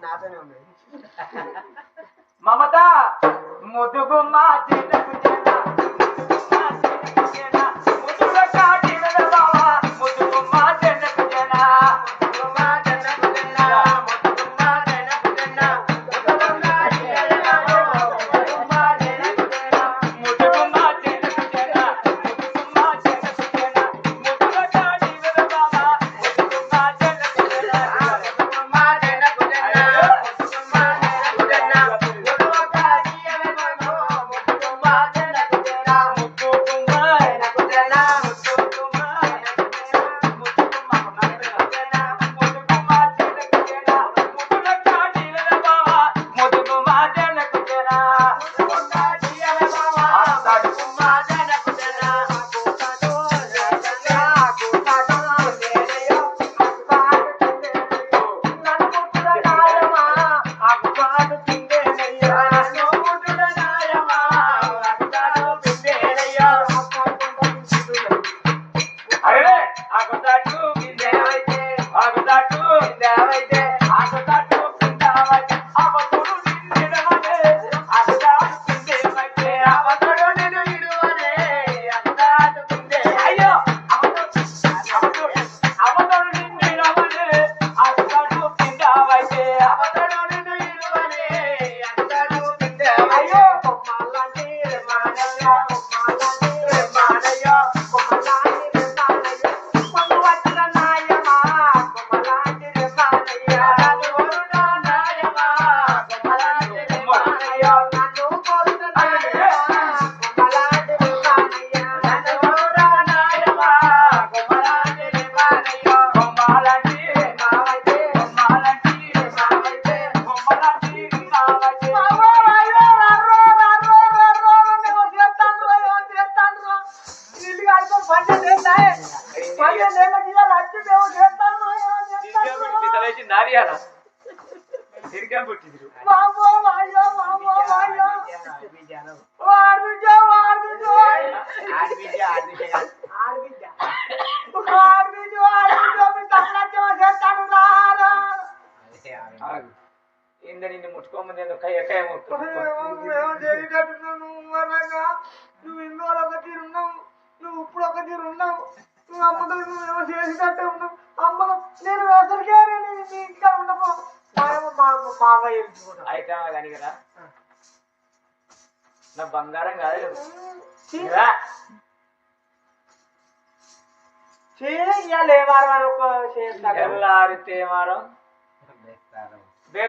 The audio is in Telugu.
నాతోనే ఉంది. మమత ముదుగుమ్మ చెన్నకు చెన్న ముదుగ కాటి బావా ముదుగుమ్మ చెన్నకు చెన్న నిన్ను ముట్టుకోమని నువ్వు ఇల్లు ఒక తీరు ఉన్నావు, నువ్వు ఇప్పుడు ఒక తీరు ఉన్నావు, నువ్వు అమ్మతో నువ్వేమో చేసినట్టే ఉన్నావు. అమ్మ నేను అసలుకే నీ ఇంకా ఉండము మామయ్య అయితే కానీ కదా నా బంగారం కాదు చేయాలి. ఏ వారం తెల్లారితే వారం